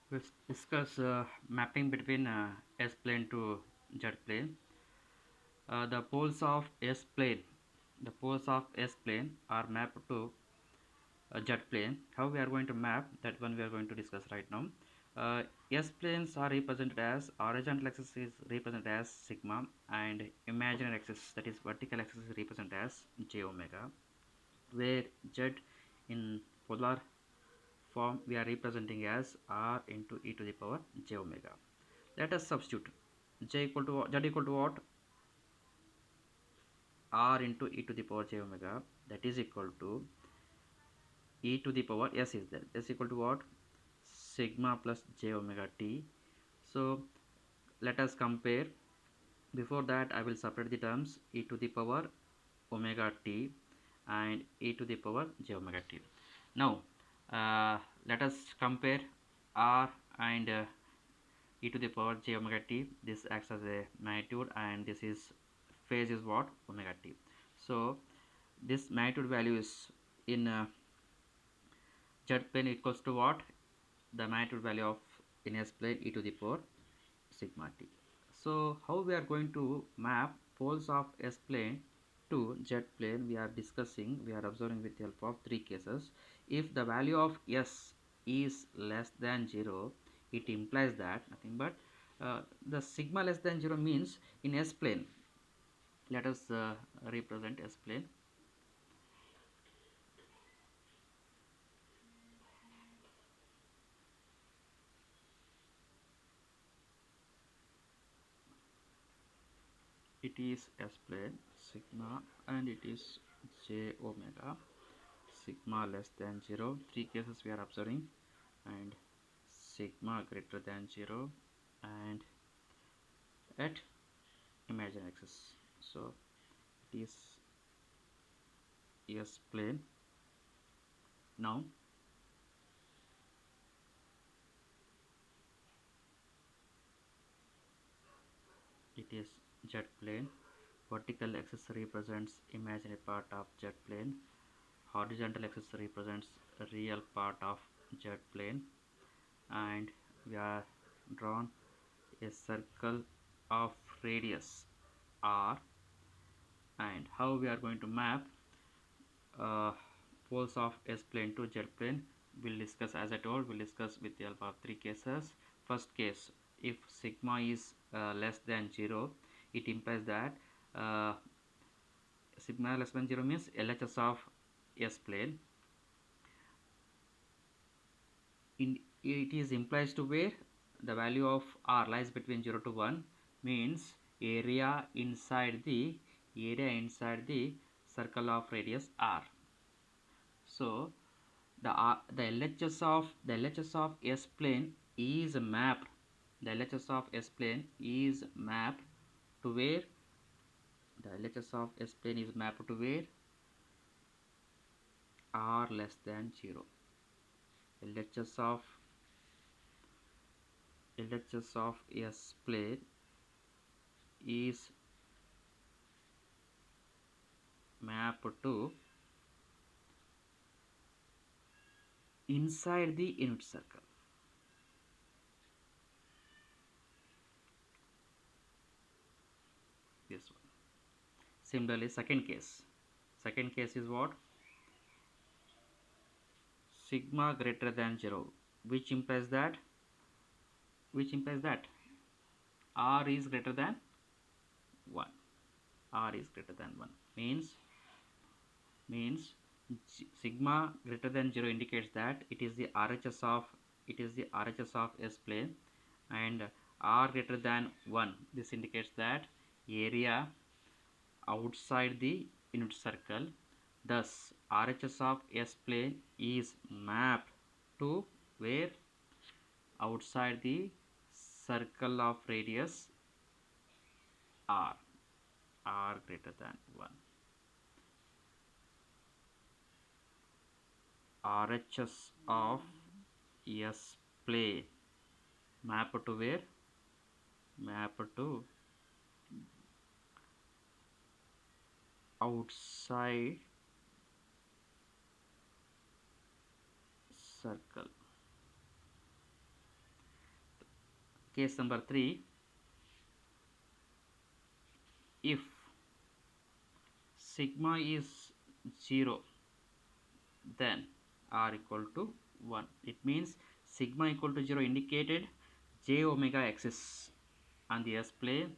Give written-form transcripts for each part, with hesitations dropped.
We'll discuss mapping between S plane to Z plane. The poles of S plane, the poles of S plane are mapped to Z plane. How we are going to map that one we are going to discuss right now. S planes are represented as horizontal axis is represented as sigma and imaginary axis, that is vertical axis, is represented as j omega, where Z in polar form we are representing as r into e to the power j omega. Let us substitute j equal to z equal to what? R into e to the power j omega, that is equal to e to the power s is there. This equal to what? Sigma plus j omega t. So let us compare. Before that I will separate the terms e to the power omega t and e to the power j omega t. Now uh, let us compare r and e to the power j omega t. This acts as a magnitude and this is phase is what? Omega t. So this magnitude value is in z plane equals to what? The magnitude value of in s plane e to the power sigma t. So how we are going to map poles of s plane to z plane? We are discussing, we are observing with the help of three cases. If the value of s is less than 0, it implies that nothing but the sigma less than 0 means in s plane. Let us represent s plane. It is s plane sigma and it is j omega. Sigma less than 0, three cases we are observing, and sigma greater than 0 and at imaginary axis. So it is s plane. Now it is z plane. Vertical axis represents imaginary part of z plane. Horizontal axis represents real part of z plane, and we are drawn a circle of radius r. And how we are going to map uh, poles of s plane to z plane? We'll discuss, as I told, we'll discuss with the help of three cases. First case, if sigma is less than 0, it implies that uh, sigma less than 0 means LHS of s plane. It is implies to where the value of r lies between 0 to 1, means area inside the circle of radius r. So the LHS of s plane is mapped. The LHS of s plane is mapped to where? The LHS of s plane is mapped to where? R less than 0. LHS of s plane is mapped to inside the unit circle. This one. Similarly, second case is what? Sigma greater than 0, which implies that r is greater than 1. R is greater than 1 means sigma greater than 0 indicates that it is the RHS of s plane, and r greater than 1, this indicates that area outside the unit circle. Thus RHS of s plane is mapped to where? Outside the circle of radius r, r greater than 1. RHS of S plane map to where? Map to outside circle. case number 3, if sigma is 0, then r equal to 1. It means sigma equal to 0 indicated j omega axis on the S plane,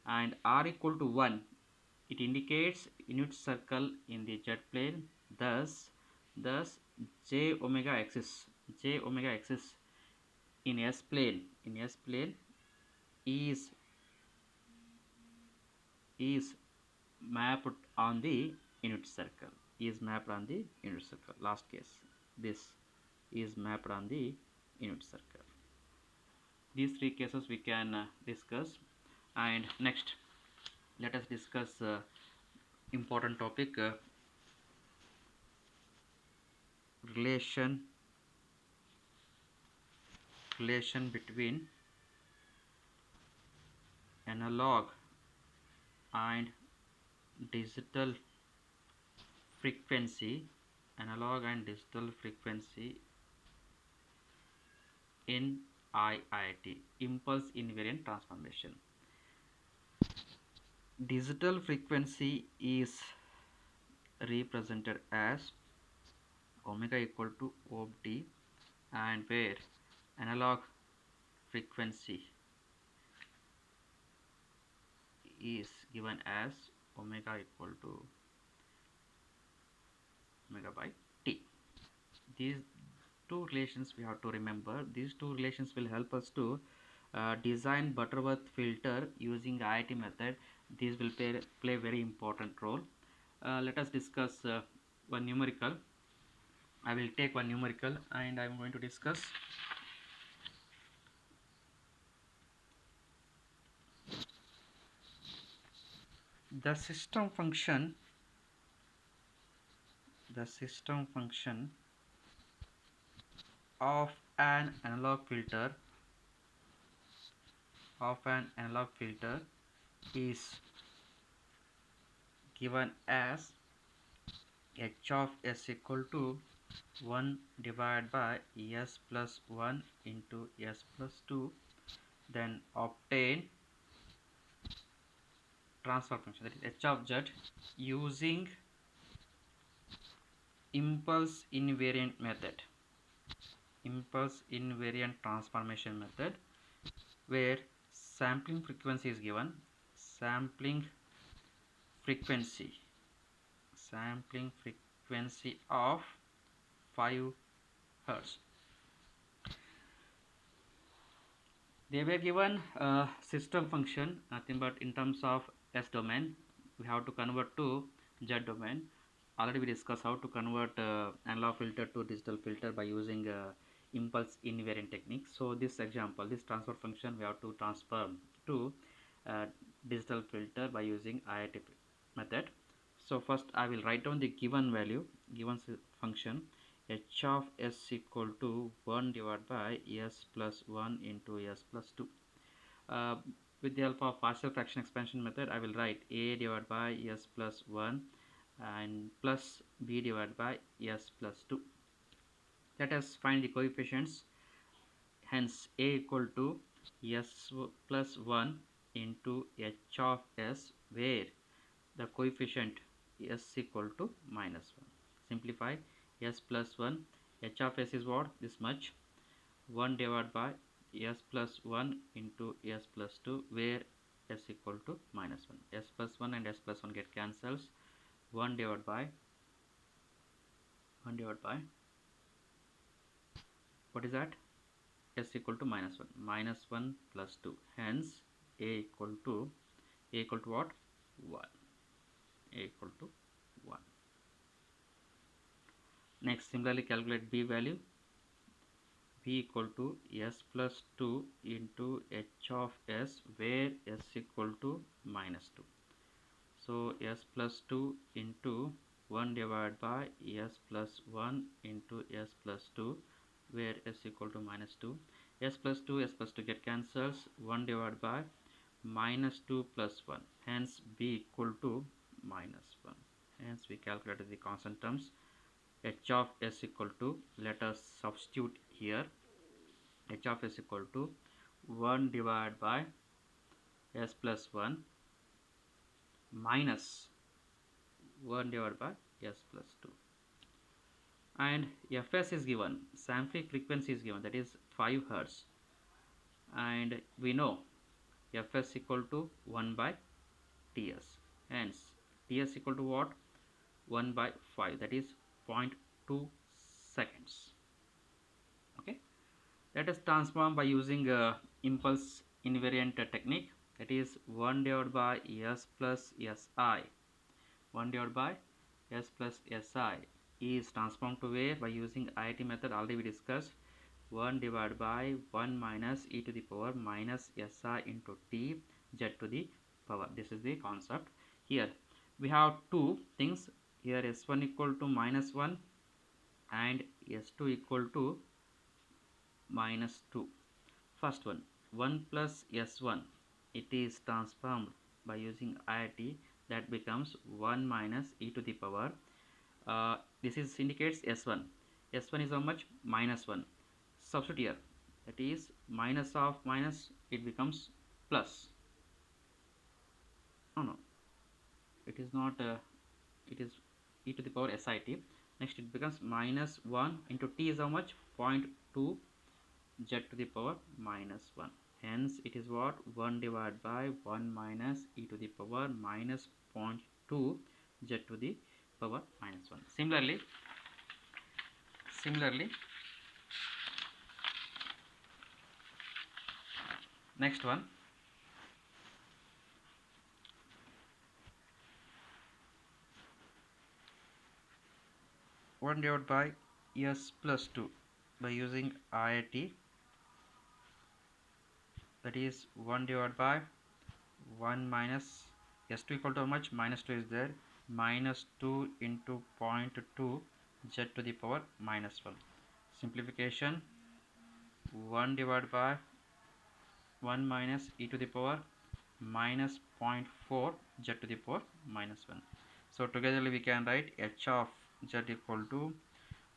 and r equal to 1, it indicates unit circle in the Z plane. Thus j omega axis in S plane is mapped on the unit circle. Last case, this is mapped on the unit circle. These three cases we can discuss. And next, let us discuss important topic, relation between analog and digital frequency in IIT, impulse invariant transformation. Digital frequency is represented as omega equal to OT, and where analog frequency is given as omega equal to omega by t. These two relations we have to remember. These two relations will help us to design Butterworth filter using IIT method. These will play very important role. Let us discuss one numerical. I will take one numerical and I am going to discuss the system function of an analog filter is given as h of s equal to 1 divided by s plus 1 into s plus 2. Then obtain transfer function, that is h of z, using impulse invariant transformation method, where sampling frequency is given. Sampling frequency of 5 Hertz. They were given system function, nothing but in terms of S domain, we have to convert to Z domain. Already we discussed how to convert analog filter to digital filter by using impulse invariant technique. So this example, this transfer function, we have to transform to digital filter by using IIT method. So first I will write down the given value, function h of s equal to 1 divided by s plus 1 into s plus 2. With the help of partial fraction expansion method, I will write a divided by s plus 1 and plus b divided by s plus 2. Let us find the coefficients. Hence a equal to s plus 1 into h of s, where the coefficient s equal to minus 1. Simplify. S plus 1, h of s is what? This much. 1 divided by s plus 1 into s plus 2, where s equal to minus 1. S plus 1 and s plus 1 get cancels. 1 divided by what is that? S equal to minus 1. Minus 1 plus 2. Hence a equal to what? 1. A equal to 1. Next, similarly calculate b value. B equal to s plus 2 into h of s, where s equal to minus 2. So s plus 2 into 1 divided by s plus 1 into s plus 2, where s equal to minus 2. S plus 2 get cancels. 1 divided by minus 2 plus 1. Hence b equal to minus 1. Hence we calculated the constant terms. H of s equal to, let us substitute here, h of s equal to 1 divided by s plus 1 minus 1 divided by s plus 2. And fs is given, sampling frequency is given, that is 5 hertz, and we know fs equal to 1 by ts, hence ts equal to what? 1 by 5, that is 0.2 seconds. Okay, let us transform by using impulse invariant technique, that is 1 divided by s plus si. 1 divided by s plus si is transformed to where? By using IIT method, already we discussed. 1 divided by 1 minus e to the power minus si into t z to the power. This is the concept. Here we have two things. Here s1 equal to minus 1 and s2 equal to minus 2. First one, 1 plus s1, it is transformed by using IIT, that becomes 1 minus e to the power. This is indicates s1. s1 is how much? Minus 1. Substitute here, that is minus of minus, it becomes plus. No, it is not, it is e to the power sit. Next it becomes minus 1 into t is how much? 0.2 z to the power minus 1. Hence it is what? 1 divided by 1 minus e to the power minus 0.2 z to the power minus 1. Similarly, next one, 1 divided by s plus 2 by using IIT, that is 1 divided by 1 minus s2 equal to how much? Minus 2 is there, minus 2 into 0.2 z to the power minus 1. Simplification, 1 divided by 1 minus e to the power minus 0.4 z to the power minus 1. So together we can write h of z equal to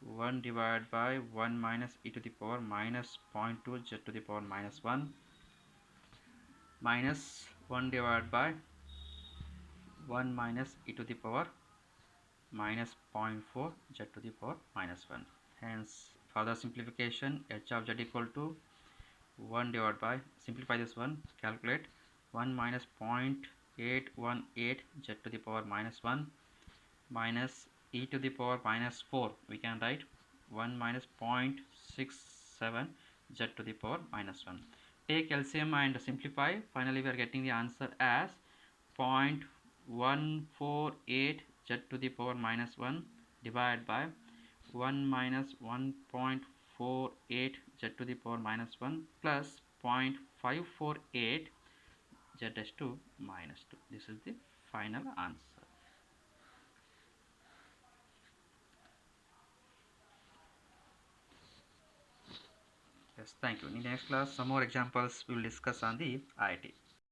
1 divided by 1 minus e to the power minus 0.2 z to the power minus 1 minus 1 divided by 1 minus e to the power minus 0.4 z to the power minus 1. Hence further simplification, h of z equal to 1 divided by, simplify this one, calculate 1 minus 0.818 z to the power minus 1 minus e to the power minus 4, we can write 1 minus 0.67 z to the power minus 1. Take LCM and simplify. Finally we are getting the answer as 0.148 z to the power minus 1 divided by 1 minus 1.48 z to the power minus 1 plus 0.548 z to minus 2. This is the final answer. Yes, thank you. In the next class, some more examples we will discuss on the IIT.